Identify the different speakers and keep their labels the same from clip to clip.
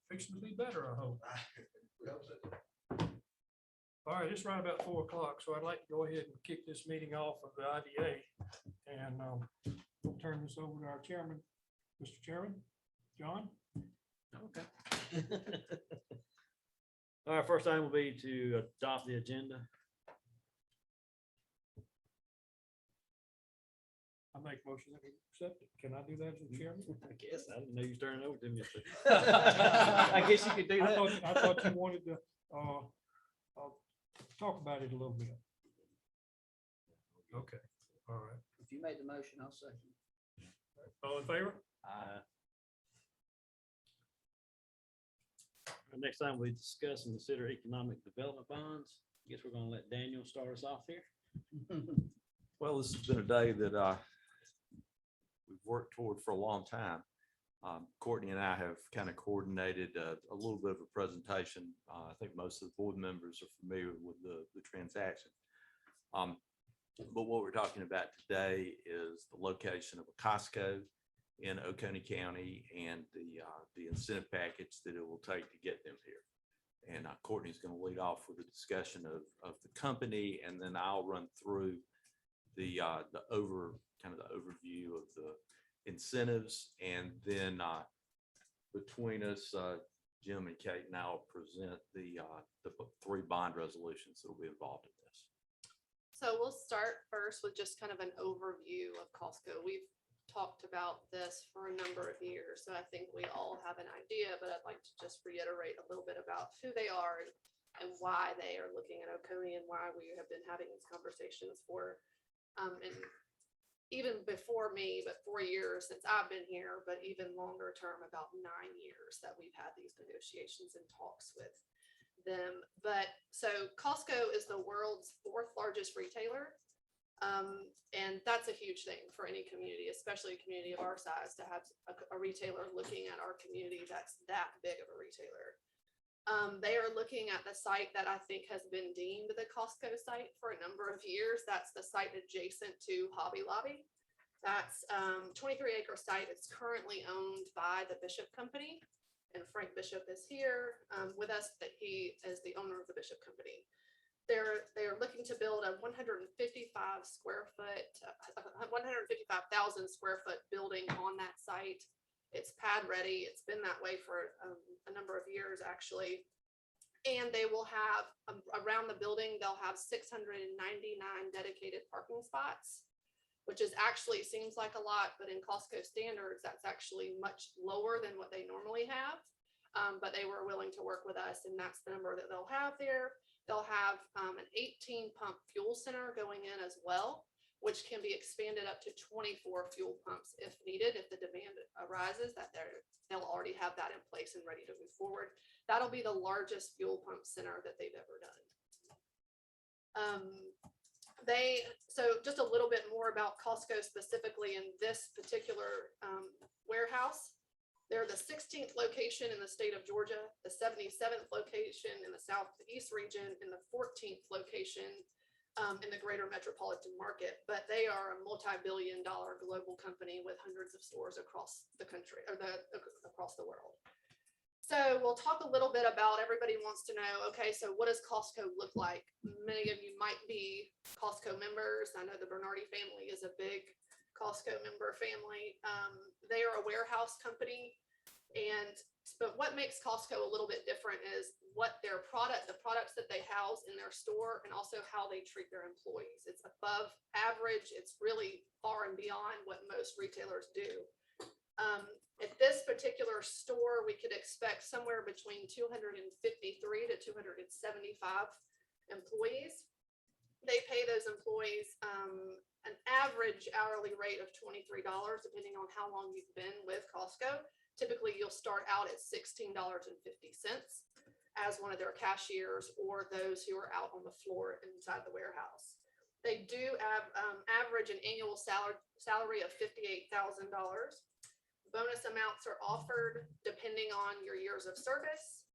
Speaker 1: fixing to be better, I hope. All right, it's right about 4 o'clock, so I'd like to go ahead and kick this meeting off of the IDA. And we'll turn this over to our chairman, Mr. Chairman, John.
Speaker 2: Okay. All right, first item will be to adopt the agenda.
Speaker 1: I make motion that we accept it. Can I do that as the chairman?
Speaker 2: I guess, I didn't know you was turning it over to me. I guess you could do
Speaker 1: I
Speaker 2: that.
Speaker 1: thought you wanted to talk about it a little bit. Okay, all right.
Speaker 3: If you made the motion, I'll second.
Speaker 1: All in favor?
Speaker 2: Next time we discuss and consider economic development bonds. I guess we're gonna let Daniel start us off here.
Speaker 4: Well, this has been a day that we've worked toward for a long time. Courtney and I have kind of coordinated a little bit of a presentation. I think most of the board members are familiar with the transaction. But what we're talking about today is the location of a Costco in Oconee County and the incentive package that it will take to get them here. And Courtney's going to lead off with a discussion of the company, and then I'll run through the overview of the incentives, and then between us, Jim and Kate and I will present the 3 bond resolutions that will be involved in this.
Speaker 5: So we'll start first with just kind of an overview of Costco. We've talked about this for a number of years, so I think we all have an idea, but I'd like to just reiterate a little bit about who they are and why they are looking at Oconee and why we have been having these conversations for and even before me, but 4 years since I've been here, but even longer term, about 9 years that we've had these negotiations and talks with them. But so Costco is the world's 4th largest retailer. And that's a huge thing for any community, especially a community of our size, to have a retailer looking at our community that's that big of a retailer. They are looking at the site that I think has been deemed the Costco site for a number of years. That's the site adjacent to Hobby Lobby. That's 23-acre site. It's currently owned by the Bishop Company, and Frank Bishop is here with us, that he is the owner of the Bishop Company. They're looking to build a 155,000 square foot building on that site. It's pad ready. It's been that way for a number of years, actually. And they will have around the building, they'll have 699 dedicated parking spots, which is actually seems like a lot, but in Costco standards, that's actually much lower than what they normally have. But they were willing to work with us, and that's the number that they'll have there. They'll have an 18 pump fuel center going in as well, which can be expanded up to 24 fuel pumps if needed, if the demand arises, that they'll already have that in place and ready to move forward. That'll be the largest fuel pump center that they've ever done. So just a little bit more about Costco specifically in this particular warehouse. They're the 16th location in the state of Georgia, the 77th location in the Southeast region, and the 14th location in the greater metropolitan market. But they are a multi-billion-dollar global company with hundreds of stores across the country, or across the world. So we'll talk a little bit about, everybody wants to know, okay, so what does Costco look like? Many of you might be Costco members. I know the Bernardi family is a big Costco member family. They are a warehouse company, but what makes Costco a little bit different is what the products that they house in their store, and also how they treat their employees. It's above average. It's really far and beyond what most retailers do. At this particular store, we could expect somewhere between 253 to 275 employees. They pay those employees an average hourly rate of $23, depending on how long you've been with Costco. Typically, you'll start out at $16.50 as one of their cashiers, or those who are out on the floor inside the warehouse. They do have average an annual salary of $58,000. Bonus amounts are offered depending on your years of service.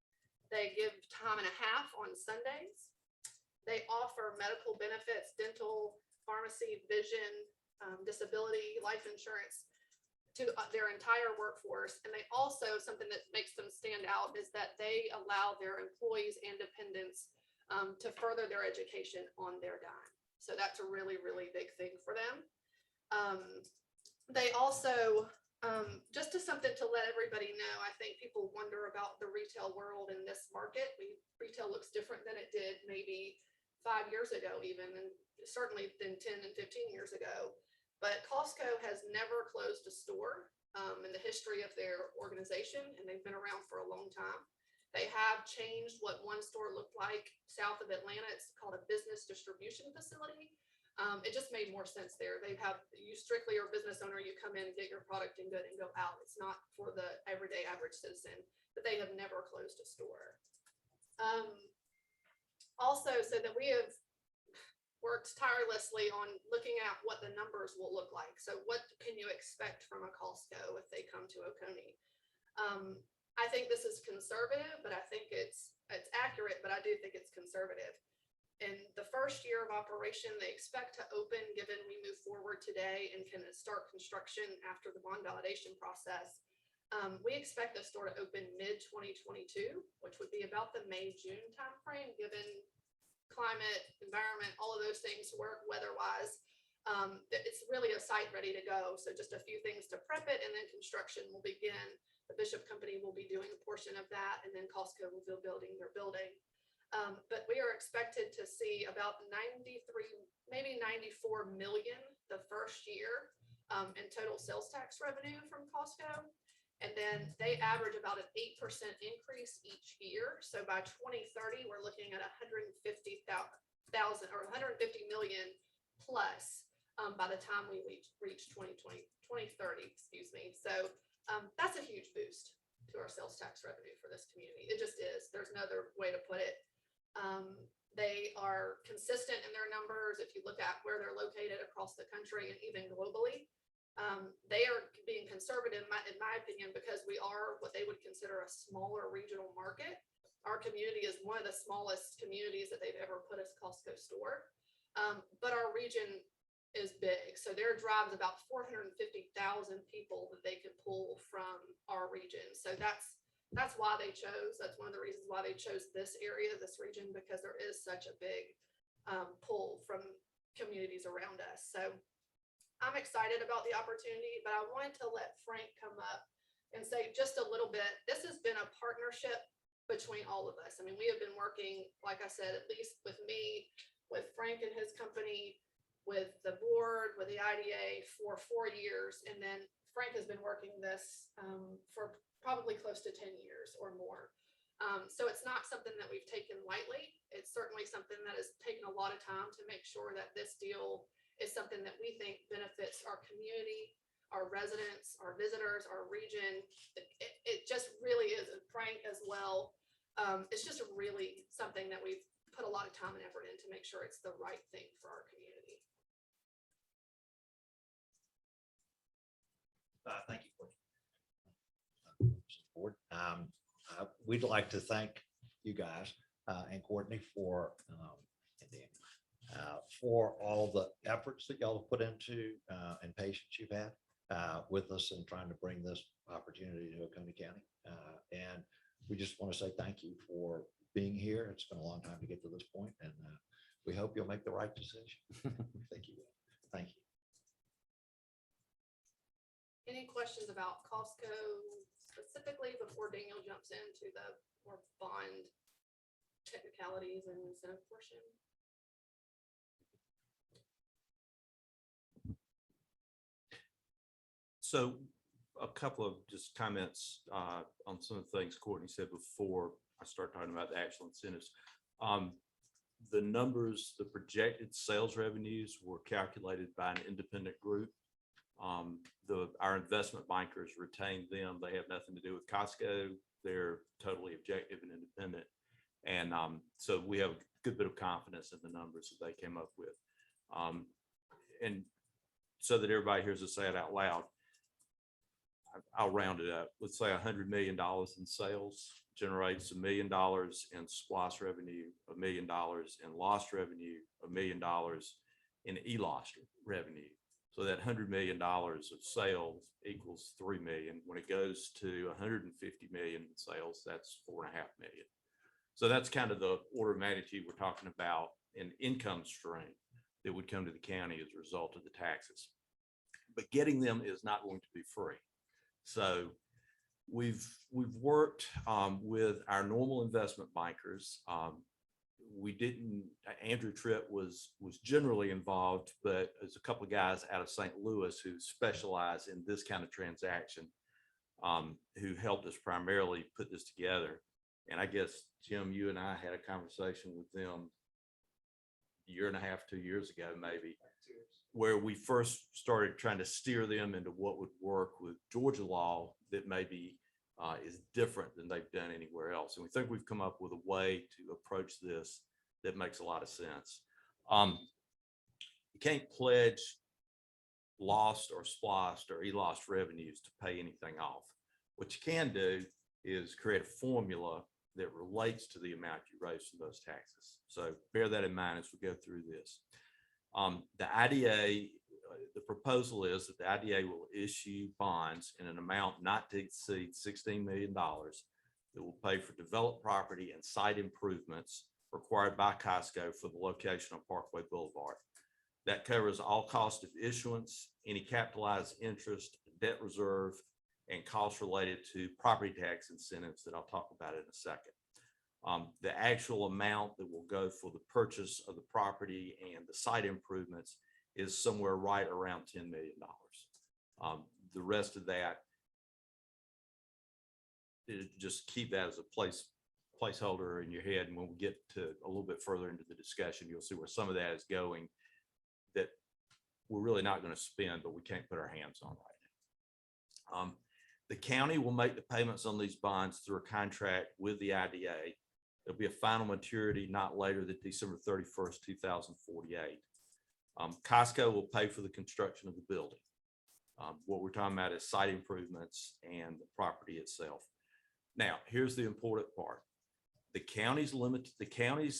Speaker 5: They give time and a half on Sundays. They offer medical benefits, dental, pharmacy, vision, disability, life insurance to their entire workforce. And they also, something that makes them stand out is that they allow their employees and dependents to further their education on their dime. So that's a really, really big thing for them. They also, just to something to let everybody know, I think people wonder about the retail world in this market. Retail looks different than it did maybe 5 years ago even, and certainly than 10 and 15 years ago. But Costco has never closed a store in the history of their organization, and they've been around for a long time. They have changed what one store looked like south of Atlanta. It's called a business distribution facility. It just made more sense there. They have, you strictly are a business owner, you come in, get your product and good and go out. It's not for the everyday average citizen, but they have never closed a store. Also, so that we have worked tirelessly on looking at what the numbers will look like. So what can you expect from a Costco if they come to Oconee? I think this is conservative, but I think it's accurate, but I do think it's conservative. In the first year of operation, they expect to open, given we move forward today and can start construction after the bond validation process. We expect the store to open mid-2022, which would be about the May-June timeframe, given climate, environment, all of those things work weather-wise. It's really a site ready to go. So just a few things to prep it, and then construction will begin. The Bishop Company will be doing a portion of that, and then Costco will be building their building. But we are expected to see about 93, maybe 94 million the first year in total sales tax revenue from Costco. And then they average about an 8% increase each year. So by 2030, we're looking at 150,000 or 150 million plus by the time we reach 2030, excuse me. So that's a huge boost to our sales tax revenue for this community. It just is. There's no other way to put it. They are consistent in their numbers. If you look at where they're located across the country and even globally, they are being conservative, in my opinion, because we are what they would consider a smaller regional market. Our community is one of the smallest communities that they've ever put a Costco store, but our region is big. So their drive is about 450,000 people that they can pull from our region. So that's why they chose. That's one of the reasons why they chose this area, this region, because there is such a big pull from communities around us. So I'm excited about the opportunity, but I wanted to let Frank come up and say just a little bit. This has been a partnership between all of us. I mean, we have been working, like I said, at least with me, with Frank and his company, with the board, with the IDA for 4 years. And then Frank has been working this for probably close to 10 years or more. So it's not something that we've taken lightly. It's certainly something that has taken a lot of time to make sure that this deal is something that we think benefits our community, our residents, our visitors, our region. It just really is, and Frank as well. It's just really something that we've put a lot of time and effort in to make sure it's the right thing for our community.
Speaker 3: Thank you, Courtney. Board. We'd like to thank you guys and Courtney for all the efforts that y'all have put into and patience you've had with us in trying to bring this opportunity to Oconee County. And we just want to say thank you for being here. It's been a long time to get to this point, and we hope you'll make the right decision. Thank you. Thank you.
Speaker 5: Any questions about Costco specifically before Daniel jumps into the more bond technicalities and incentive portion?
Speaker 4: So a couple of just comments on some of the things Courtney said before I start talking about the actual incentives. The numbers, the projected sales revenues were calculated by an independent group. Our investment bankers retained them. They have nothing to do with Costco. They're totally objective and independent. And so we have a good bit of confidence in the numbers that they came up with. And so that everybody hears us say it out loud, I'll round it up. Let's say $100 million in sales generates $1 million in SPLOST revenue, $1 million in lost revenue, $1 million in e-lost revenue. So that $100 million of sales equals 3 million. When it goes to 150 million in sales, that's 4.5 million. So that's kind of the order of magnitude we're talking about in income stream that would come to the county as a result of the taxes. But getting them is not going to be free. So we've worked with our normal investment bankers. Andrew Tripp was generally involved, but there's a couple of guys out of St. Louis who specialize in this kind of transaction, who helped us primarily put this together. And I guess, Jim, you and I had a conversation with them a year and a half, 2 years ago, maybe, where we first started trying to steer them into what would work with Georgia law that maybe is different than they've done anywhere else. And we think we've come up with a way to approach this that makes a lot of sense. You can't pledge lost or splost or e-lost revenues to pay anything off. What you can do is create a formula that relates to the amount you raise from those taxes. So bear that in mind as we go through this. The IDA, the proposal is that the IDA will issue bonds in an amount not to exceed $16 million that will pay for developed property and site improvements required by Costco for the location of Parkway Boulevard. That covers all cost of issuance, any capitalized interest, debt reserve, and costs related to property tax incentives that I'll talk about in a second. The actual amount that will go for the purchase of the property and the site improvements is somewhere right around $10 million. The rest of that, just keep that as a placeholder in your head. And when we get to a little bit further into the discussion, you'll see where some of that is going that we're really not going to spend, but we can't put our hands on right now. The county will make the payments on these bonds through a contract with the IDA. There'll be a final maturity not later than December 31st, 2048. Costco will pay for the construction of the building. What we're talking about is site improvements and the property itself. Now, here's the important part. The county's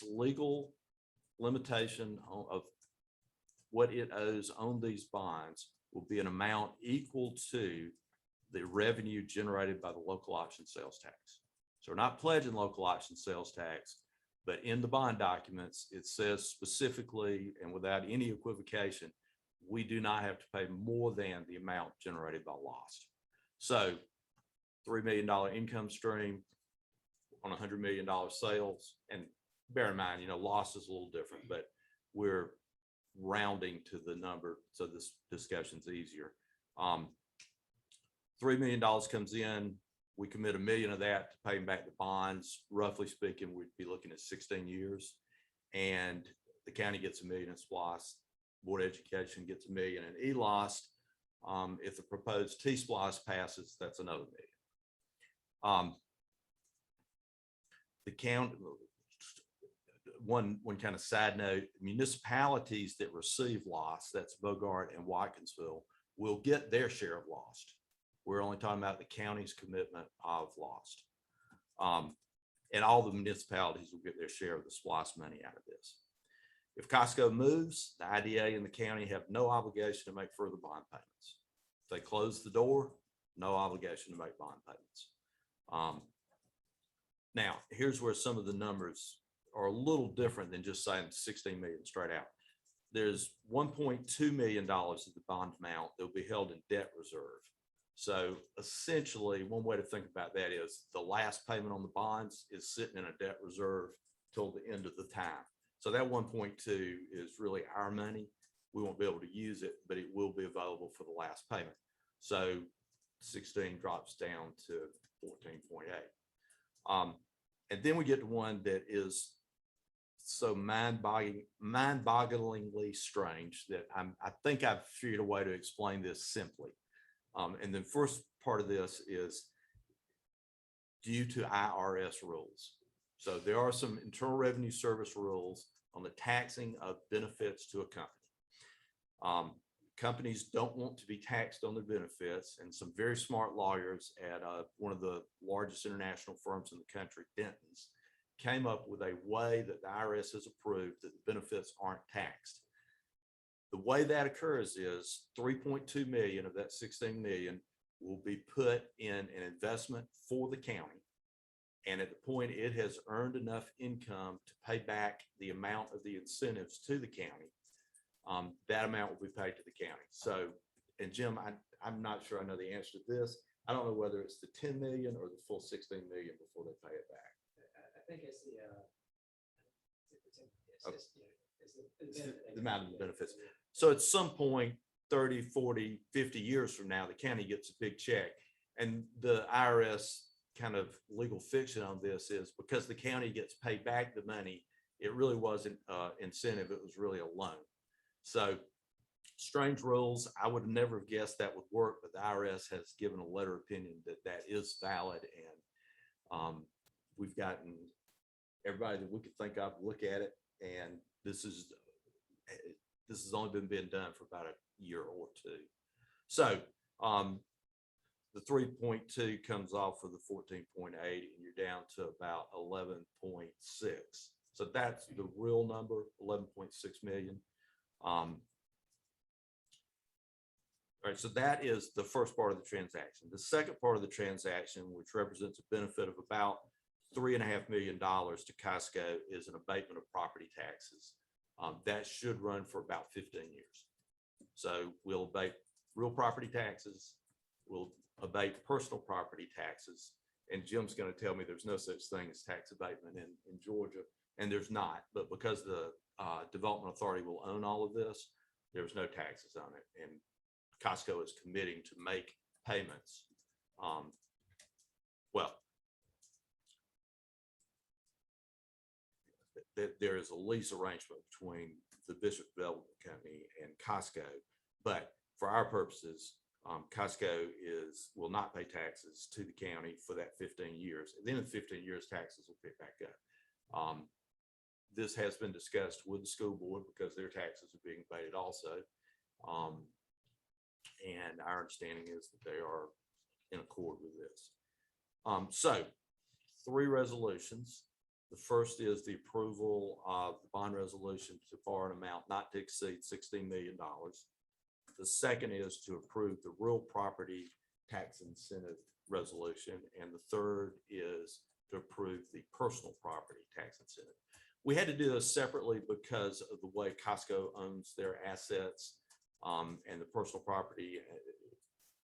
Speaker 4: legal limitation of what it owes on these bonds will be an amount equal to the revenue generated by the local option sales tax. So we're not pledging local option sales tax, but in the bond documents, it says specifically and without any equivocation, we do not have to pay more than the amount generated by lost. So $3 million income stream on $100 million sales. And bear in mind, loss is a little different, but we're rounding to the number, so this discussion's easier. $3 million comes in, we commit $1 million of that to paying back the bonds. Roughly speaking, we'd be looking at 16 years, and the county gets $1 million in SPLOST, Board of Education gets $1 million in ELOST. If the proposed T-SPLOST passes, that's another $1 million. The county, one kind of side note, municipalities that receive loss, that's Bogart and Watkinsville, will get their share of lost. We're only talking about the county's commitment of lost. And all the municipalities will get their share of the SPLOST money out of this. If Costco moves, the IDA and the county have no obligation to make further bond payments. If they close the door, no obligation to make bond payments. Now, here's where some of the numbers are a little different than just saying 16 million straight out. There's $1.2 million of the bond amount that will be held in debt reserve. So essentially, one way to think about that is the last payment on the bonds is sitting in a debt reserve till the end of the time. So that 1.2 is really our money. We won't be able to use it, but it will be available for the last payment. So 16 drops down to 14.8. And then we get to one that is so mind-bogglingly strange that I think I've figured a way to explain this simply. And the first part of this is due to IRS rules. So there are some Internal Revenue Service rules on the taxing of benefits to a company. Companies don't want to be taxed on their benefits, and some very smart lawyers at one of the largest international firms in the country, Denton's, came up with a way that the IRS has approved that the benefits aren't taxed. The way that occurs is 3.2 million of that 16 million will be put in an investment for the county. And at the point it has earned enough income to pay back the amount of the incentives to the county, that amount will be paid to the county. So, and Jim, I'm not sure I know the answer to this. I don't know whether it's the 10 million or the full 16 million before they pay it back.
Speaker 6: I think it's the,
Speaker 4: Okay.
Speaker 6: it's
Speaker 4: The amount of the benefits. So at some point, 30, 40, 50 years from now, the county gets a big check. And the IRS kind of legal fiction on this is because the county gets paid back the money, it really wasn't incentive, it was really a loan. So strange rules. I would never have guessed that would work, but the IRS has given a letter of opinion that that is valid. And we've gotten everybody that we could think of to look at it. And this has only been done for about a year or two. So the 3.2 comes off of the 14.8 and you're down to about 11.6. So that's the real number, 11.6 million. All right, so that is the first part of the transaction. The second part of the transaction, which represents a benefit of about $3.5 million to Costco, is an abatement of property taxes. That should run for about 15 years. So we'll abate real property taxes, we'll abate personal property taxes, and Jim's going to tell me there's no such thing as tax abatement in Georgia, and there's not, but because the Development Authority will own all of this, there's no taxes on it, and Costco is committing to make payments. There is a lease arrangement between the Bishop Development Company and Costco, but for our purposes, Costco will not pay taxes to the county for that 15 years. And then in 15 years, taxes will pick back up. This has been discussed with the school board because their taxes are being abated also. And our understanding is that they are in accord with this. So 3 resolutions. The first is the approval of the bond resolution to borrow an amount not to exceed $16 million. The second is to approve the real property tax incentive resolution. And the third is to approve the personal property tax incentive. We had to do this separately because of the way Costco owns their assets, and the personal property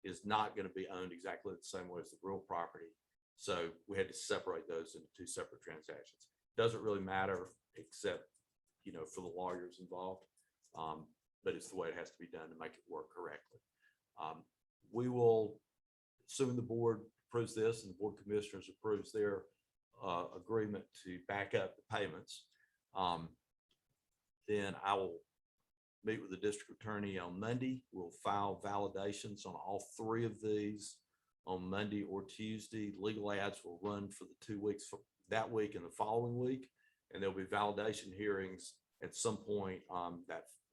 Speaker 4: is not going to be owned exactly the same way as the real property. So we had to separate those into 2 separate transactions. Doesn't really matter except, for the lawyers involved, but it's the way it has to be done to make it work correctly. We will, assuming the board approves this and the board of commissioners approves their agreement to back up the payments, then I will meet with the district attorney on Monday. We'll file validations on all 3 of these on Monday or Tuesday. Legal ads will run for the 2 weeks for that week and the following week. And there'll be validation hearings at some point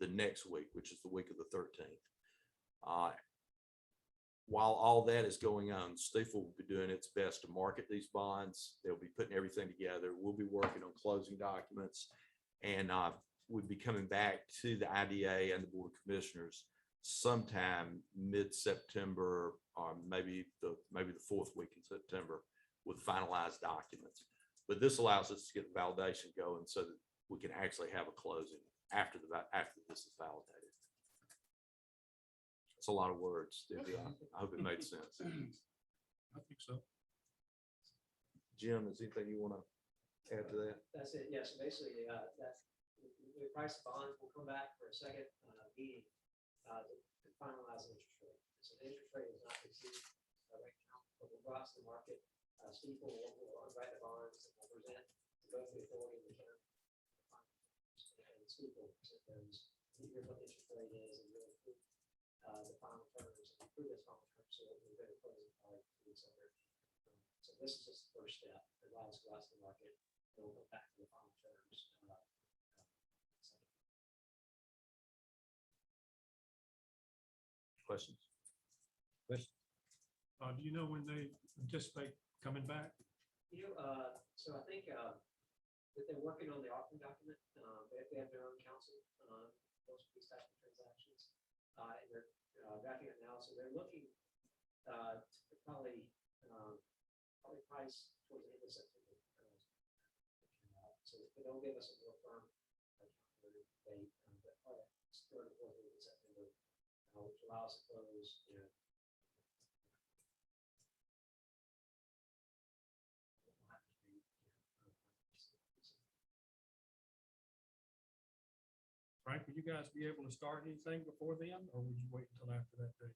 Speaker 4: the next week, which is the week of the 13th. While all that is going on, Stiefel will be doing its best to market these bonds. They'll be putting everything together. We'll be working on closing documents, and we'll be coming back to the IDA and the Board of Commissioners sometime mid-September, or maybe the 4th week in September, with finalized documents. But this allows us to get the validation going so that we can actually have a closing after this is validated. It's a lot of words. I hope it made sense.
Speaker 1: I think so.
Speaker 4: Jim, is there anything you want to add to that?
Speaker 6: That's it. Yes, basically, the price of bonds will come back for a second meeting to finalize the interest rate. So the interest rate is not exceeded right now, but we'll go out to the market. Steve will underwrite the bonds and we'll present to both the authority and the county. And Steve will present those. Here's what the interest rate is, and we'll approve the final terms and approve this final terms so that we're going to close it by 2 weeks later. So this is just the first step. It allows us to go out to the market. And we'll go back to the final terms.
Speaker 4: Questions?
Speaker 1: Do you know when they anticipate coming back?
Speaker 6: So I think that they're working on the offering document. They have their own counsel most of these types of transactions. And they're drafting it now, so they're looking to probably price towards the end of September. So they'll give us a more firm calendar date, but probably third or fourth week of September, which allows us to close,
Speaker 1: Frank, will you guys be able to start anything before then, or would you wait until after that date?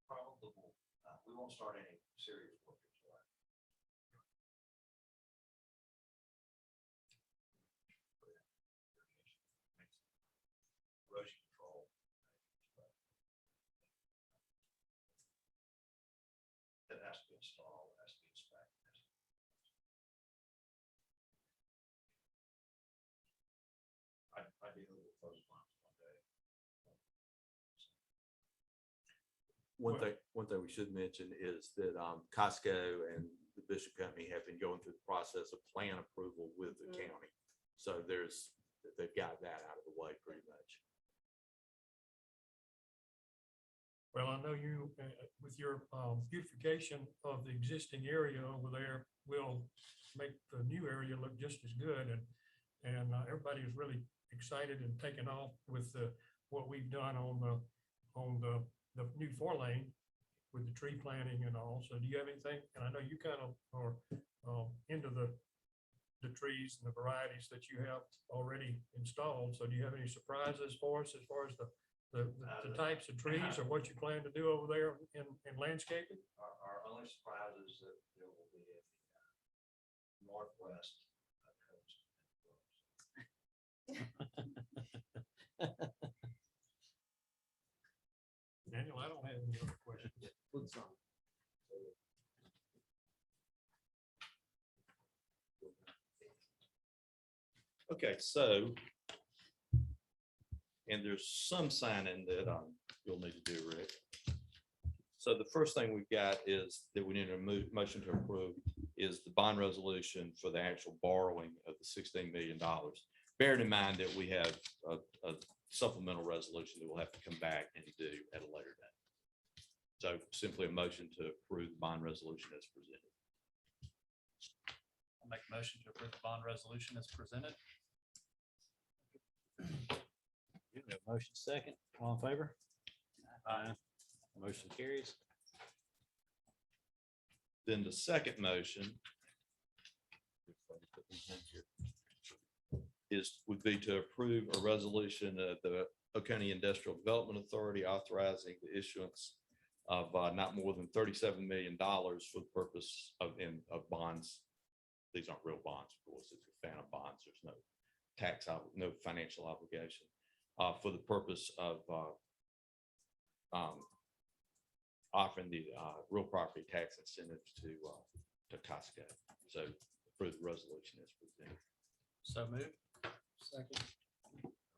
Speaker 3: Probably, we won't start any serious work until after. Erosion control. It has to be installed, it has to be inspected. I'd be able to close bonds one day.
Speaker 4: One thing we should mention is that Costco and the Bishop Company have been going through the process of plan approval with the county. So they've got that out of the way pretty much.
Speaker 1: Well, I know you, with your beautification of the existing area over there, will make the new area look just as good. And everybody is really excited and taken off with what we've done on the new 4-lane with the tree planting and all. So do you have anything? And I know you kind of are into the trees and the varieties that you have already installed. So do you have any surprises for us as far as the types of trees or what you plan to do over there in landscaping?
Speaker 3: Our only surprise is that there will be a northwest coast.
Speaker 1: Daniel, I don't have any other questions.
Speaker 4: Okay, so, and there's some signing that you'll need to do, Rick. So the first thing we've got is that we need a motion to approve is the bond resolution for the actual borrowing of the $16 million. Bearing in mind that we have a supplemental resolution that we'll have to come back and do at a later date. So simply a motion to approve the bond resolution as presented.
Speaker 7: I'll make a motion to approve the bond resolution as presented.
Speaker 2: Motion second, all in favor? Aye. Motion carries.
Speaker 4: Then the second motion would be to approve a resolution of the Oconee Industrial Development Authority authorizing the issuance of not more than $37 million for the purpose of bonds. These aren't real bonds, of course. It's a fan of bonds. There's no no financial obligation for the purpose of offering the real property tax incentives to Costco. So approve the resolution as presented.
Speaker 7: So moved.
Speaker 1: Second.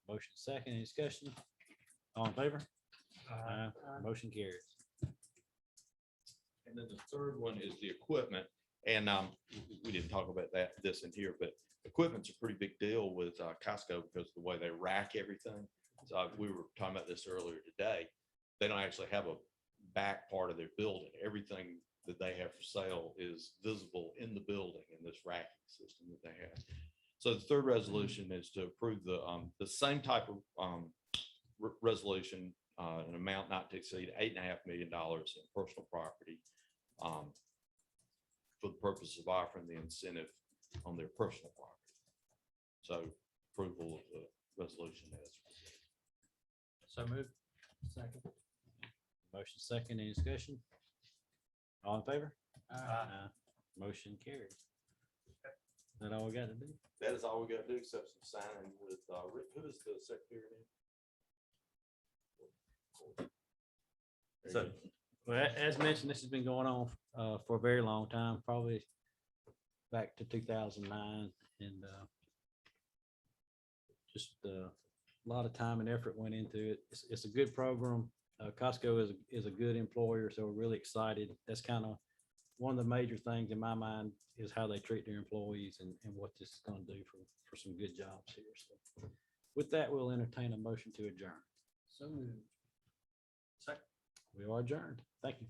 Speaker 2: Motion second, any discussion? All in favor? Aye. Motion carries.
Speaker 4: And then the third one is the equipment. And we didn't talk about this in here, but equipment's a pretty big deal with Costco because of the way they rack everything. So we were talking about this earlier today. They don't actually have a back part of their building. Everything that they have for sale is visible in the building in this racking system that they have. So the third resolution is to approve the same type of resolution, an amount not to exceed $8.5 million in personal property for the purpose of offering the incentive on their personal property. So approval of the resolution as presented.
Speaker 7: So moved.
Speaker 1: Second.
Speaker 2: Motion second, any discussion? All in favor?
Speaker 7: Aye.
Speaker 2: Motion carries. Is that all we got to do?
Speaker 4: That is all we got to do except some signing with Rick. Who is the secretary now?
Speaker 2: So, well, as mentioned, this has been going on for a very long time, probably back to 2009, and just a lot of time and effort went into it. It's a good program. Costco is a good employer, so we're really excited. That's kind of one of the major things in my mind is how they treat their employees and what this is going to do for some good jobs here. So With that, we'll entertain a motion to adjourn.
Speaker 7: So moved. Second.
Speaker 2: We are adjourned. Thank you.